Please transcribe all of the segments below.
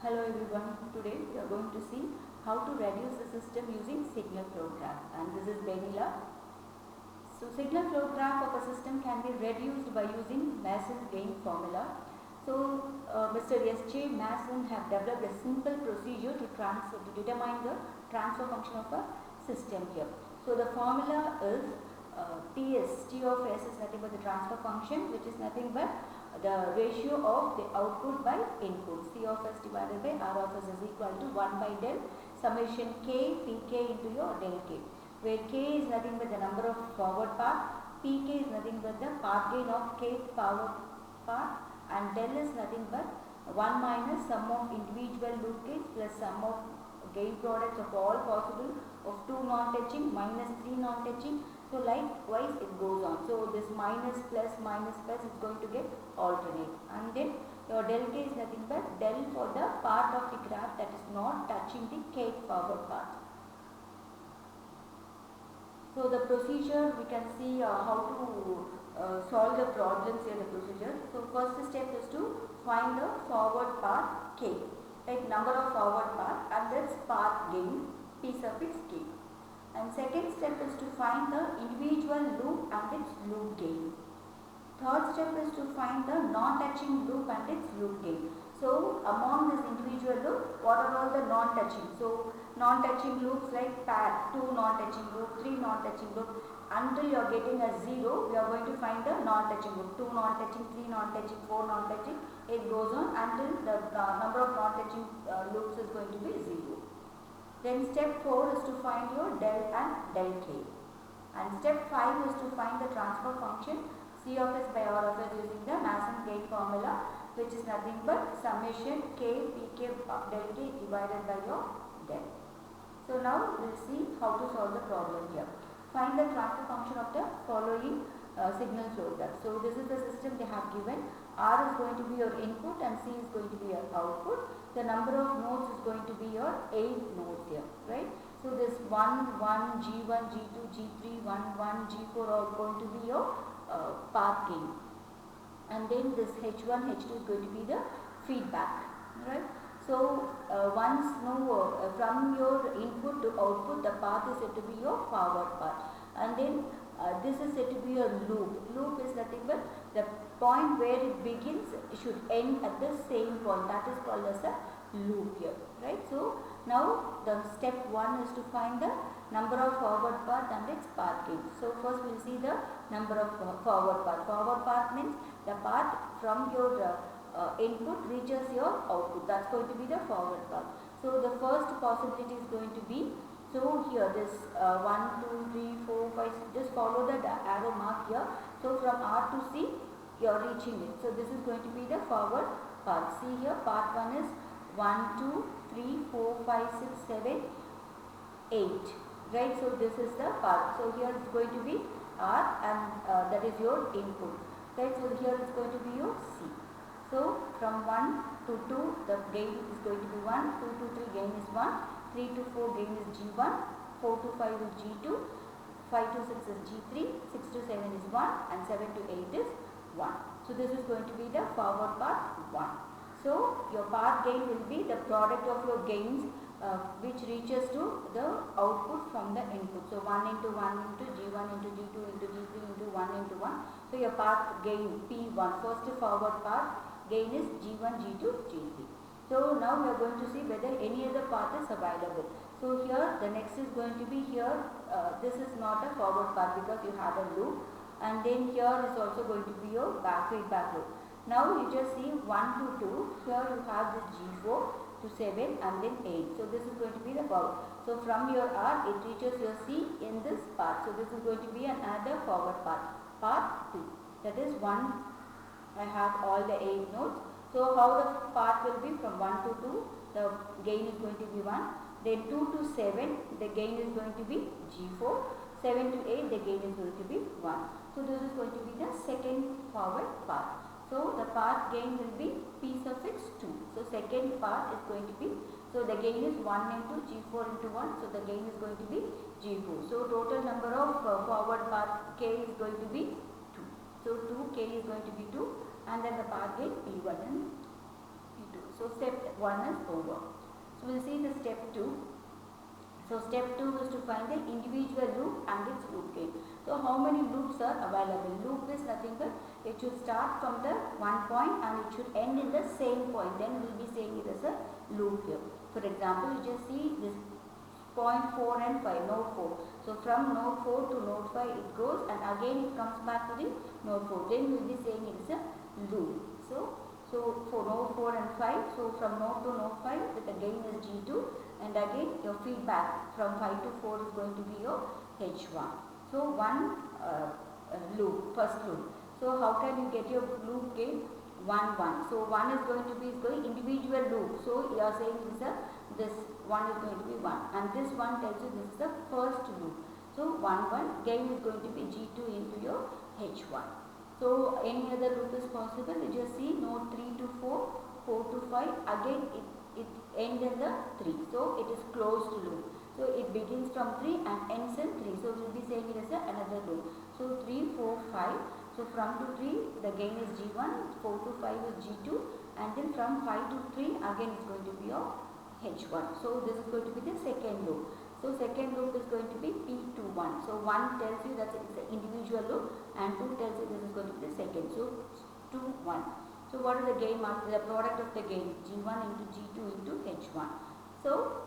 Hello everyone, today we are going to see how to reduce the system using signal flow graph, and this is Benila. So signal flow graph of a system can be reduced by using Mason's gain formula. So Mr. S.J. Mason have developed a simple procedure to determine the transfer function of a system here. So the formula is T of S is nothing but the transfer function, which is nothing but the ratio of the output by input. C of S divided by R of S is equal to 1 by del summation K Pk into your del K, where K is nothing but the number of forward path, Pk is nothing but the path gain of kth power path, and del is nothing but 1 minus sum of individual loop gains plus sum of gain products of all possible of 2 non-touching minus 3 non-touching. So likewise it goes on. So this minus plus is going to get alternate, and then your del K is nothing but del for the part of the graph that is not touching the kth power path. So the procedure, we can see how to solve the problems here, the procedure. So first step is to find the forward path K, like number of forward path, and that's path gain P suffix K. And second step is to find the individual loop and its loop gain. Third step is to find the non-touching loop and its loop gain. So among this individual loop, what are all the non-touching? So non-touching loops like path, 2 non-touching loop, 3 non-touching loop. Until you are getting a 0, we are going to find the non-touching loop. 2 non-touching, 3 non-touching, 4 non-touching. It goes on until the number of non-touching loops is going to be 0. Then step 4 is to find your del and del K. And step 5 is to find the transfer function C of S by R of S using the Mason's gain formula, which is nothing but summation K Pk del K divided by your del. So now we will see how to solve the problem here. Find the transfer function of the following signal flow graph. So this is the system they have given. R is going to be your input and C is going to be your output. The number of nodes is going to be your 8 nodes here, right? So this 1, 1, G1, G2, G3, 1, 1, G4 are going to be your path gain. And then this H1, H2 is going to be the feedback, right? So once from your input to output, the path is said to be your forward path. And then this is said to be a loop. Loop is nothing but the point where it begins should end at the same point. That is called as a loop here, right? So now the step 1 is to find the number of forward path and its path gain. So first we will see the number of forward path. Forward path means the path from your input reaches your output. That's going to be the forward path. So the first possibility is going to be, so here this 1, 2, 3, 4, 5, just follow the arrow mark here. So from R to C, you are reaching it. So this is going to be the forward path. See here, path 1 is 1, 2, 3, 4, 5, 6, 7, 8. Right? So this is the path. So here it's going to be R, and that is your input. Right? So here it's going to be your C. So from 1 to 2, the gain is going to be 1, 2 to 3 gain is 1, 3 to 4 gain is G1, 4 to 5 is G2, 5 to 6 is G3, 6 to 7 is 1, and 7 to 8 is 1. So this is going to be the forward path 1. So your path gain will be the product of your gains which reaches to the output from the input. So 1 into 1 into G1 into G2 into G3 into 1 into 1. So your path gain P1, first forward path gain is G1, G2, G3. So now we are going to see whether any other path is available. So here the next is going to be here, this is not a forward path because you have a loop, and then here is also going to be your feedback loop. Now you just see 1 to 2, here you have this G4 to 7 and then 8. So this is going to be the forward. So from your R it reaches your C in this path. So this is going to be another forward path, path 2. That is 1, I have all the 8 nodes. So how the path will be from 1 to 2, the gain is going to be 1. Then 2 to 7, the gain is going to be G4. 7 to 8, the gain is going to be 1. So this is going to be the second forward path. So the path gain will be P suffix 2. So second path is going to be, so the gain is 1 into G4 into 1. So the gain is going to be G4. So total number of forward path K is going to be 2. So 2K is going to be 2, and then the path gain P1 and P2. So step 1 is over. So we will see the step 2. So step 2 is to find the individual loop and its loop gain. So how many loops are available? Loop is nothing but it should start from the one point and it should end in the same point. Then we will be saying it as a loop here. For example, you just see this point 4 and 5, node 4. So from node 4 to node 5 it goes and again it comes back to the node 4. Then we will be saying it is a loop. So for node 4 and 5, so from node to node 5 with the gain is G2 and again your feedback from 5 to 4 is going to be your H1. So one loop, first loop. So how can you get your loop gain? 1, 1. So 1 is going to be individual loop. So you are saying this one is going to be 1 and this one tells you this is the first loop. So 1, 1 gain is going to be G2 into your H1. So any other loop is possible. You just see node 3 to 4, 4 to 5, again it ends in the 3. So it is closed loop. So it begins from 3 and ends in 3. So we will be saying it as another loop. So 3, 4, 5. So from to 3 the gain is G1, 4 to 5 is G2 and then from 5 to 3 again it's going to be your H1. So this is going to be the second loop. So second loop is going to be P21. So 1 tells you that it's an individual loop and 2 tells you this is going to be the second. So 2, 1. So what is the gain? The product of the gain G1 into G2 into H1. So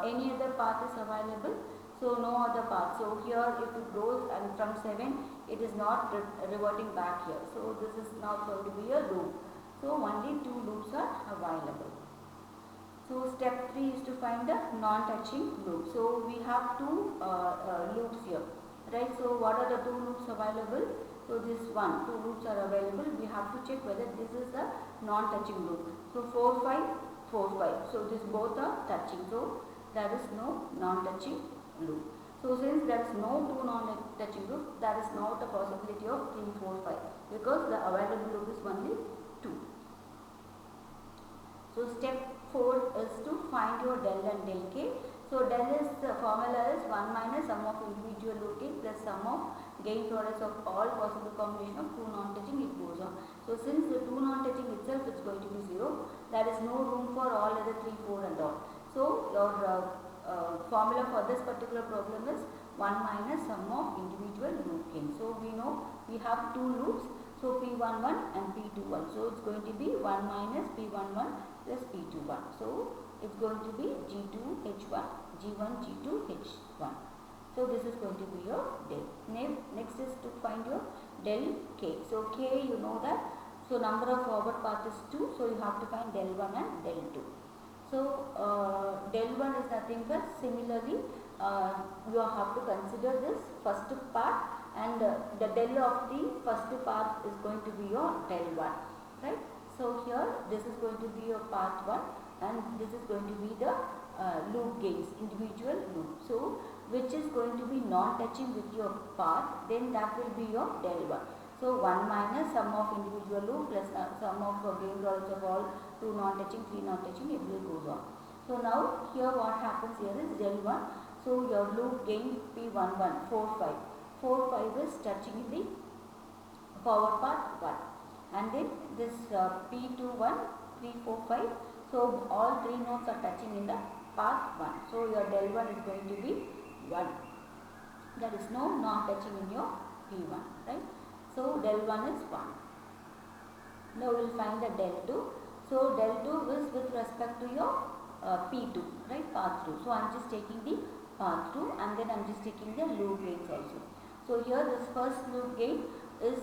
any other path is available. So no other path. So here if it goes and from 7 it is not reverting back here. So this is not going to be a loop. So only 2 loops are available. So step 3 is to find the non-touching loop. So we have 2 loops here, right? So what are the 2 loops available? So this 2 loops are available. We have to check whether this is a non-touching loop. So 4, 5, 4, 5. So this both are touching. So there is no non-touching loop. So since there is no 2 non-touching loops, there is not a possibility of 3, 4, 5 because the available loop is only 2. So step 4 is to find your del and del k. So del is the formula is 1 minus sum of individual loop gain plus sum of gain products of all possible combination of 2 non-touching, it goes on. So since the 2 non-touching itself is going to be 0, there is no room for all other 3, 4 and all. So your formula for this particular problem is 1 minus sum of individual loop gain. So we know we have 2 loops. So P11 and P21. So it's going to be 1 minus P11 plus P21. So it's going to be G2 H1, G1 G2 H1. So this is going to be your del. Next is to find your del K. So K you know that. So number of forward path is 2. So you have to find del 1 and del 2. So del 1 is nothing but similarly you have to consider this first part and the del of the first part is going to be your del 1, right? So here this is going to be your part 1 and this is going to be the loop gains, individual loop. So which is going to be non-touching with your path, then that will be your del 1. So 1 minus sum of individual loop plus sum of gain products of all 2 non-touching, 3 non-touching, it will goes on. So now here what happens here is del 1. So your loop gain P11, 4, 5. 4, 5 is touching in the forward path 1. And then this P21, 3, 4, 5. So all 3 nodes are touching in the path 1. So your del 1 is going to be 1. There is no non-touching in your P1, right? So del 1 is 1. Now we will find the del 2. So del 2 is with respect to your P2, right? Path 2. So I am just taking the path 2 and then I am just taking the loop gains also. So here this first loop gain is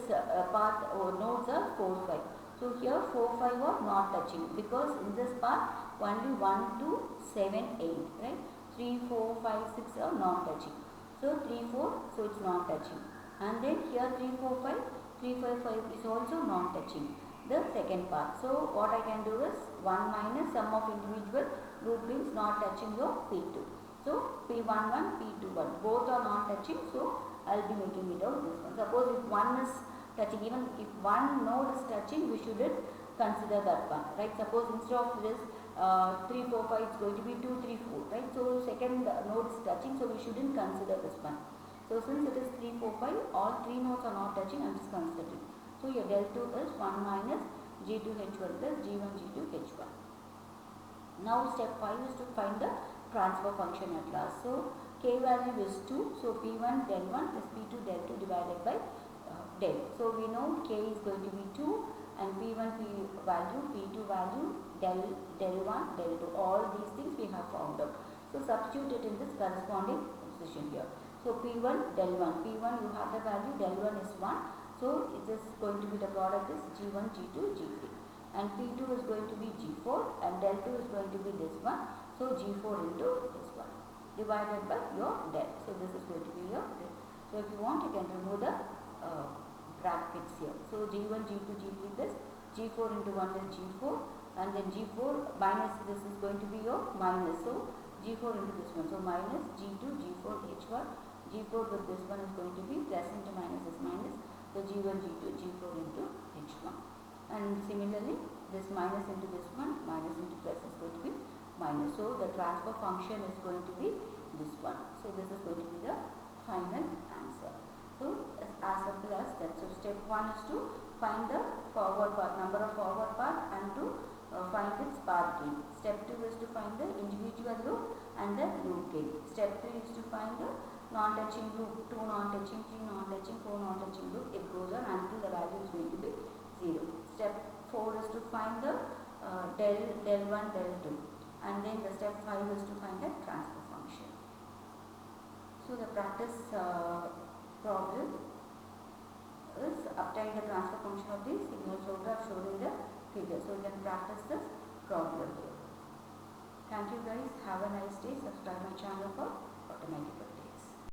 path or nodes are 4, 5. So here 4, 5 are not touching because in this path only 1, 2, 7, 8, right? 3, 4, 5, 6 are not touching. So 3, 4, so it's not touching. And then here 3, 4, 5, 3, 5, 5 is also not touching the second path. So what I can do is 1 minus sum of individual loop gains not touching your P2. So P11, P21 both are not touching. So I will be making it out this one. Suppose if one is touching, even if one node is touching, we shouldn't consider that one, right? Suppose instead of this 3, 4, 5, it's going to be 2, 3, 4, right? So second node is touching, so we shouldn't consider this one. So since it is 3, 4, 5, all 3 nodes are not touching, I am just considering. So your del 2 is 1 minus G2 H1 plus G1 G2 H1. Now step 5 is to find the transfer function at last. So k value is 2. So P1 del 1 plus P2 del 2 divided by del. So we know k is going to be 2 and P1 value, P2 value, del 1, del 2. All these things we have found out. So substitute it in this corresponding position here. So P1 del 1. P1 you have the value, del 1 is 1. So it is going to be the product is G1, G2, G3. And P2 is going to be G4 and del 2 is going to be this one. So G4 into this one divided by your del. So this is going to be your del. So if you want, you can remove the brackets here. So G1, G2, G3 this, G4 into 1 is G4 and then G4 minus this is going to be your minus. So G4 into this one. So minus G2, G4, H1. G4 with this one is going to be plus into minus is minus. So G1, G2, G4 into H1. And similarly, this minus into this one, minus into plus is going to be minus. So the transfer function is going to be this one. So this is going to be the final answer. So as simple as that. So step 1 is to find the forward path, number of forward path and to find its path gain. Step 2 is to find the individual loop and the loop gain. Step 3 is to find the non-touching loop, 2 non-touching, 3 non-touching, 4 non-touching loop. It goes on until the value is going to be 0. Step 4 is to find the del 1, del 2. And then the step 5 is to find the transfer function. So the practice problem is obtain the transfer function of the signal flow graph shown in the figure. So you can practice this problem here. Thank you guys. Have a nice day. Subscribe my channel for automatic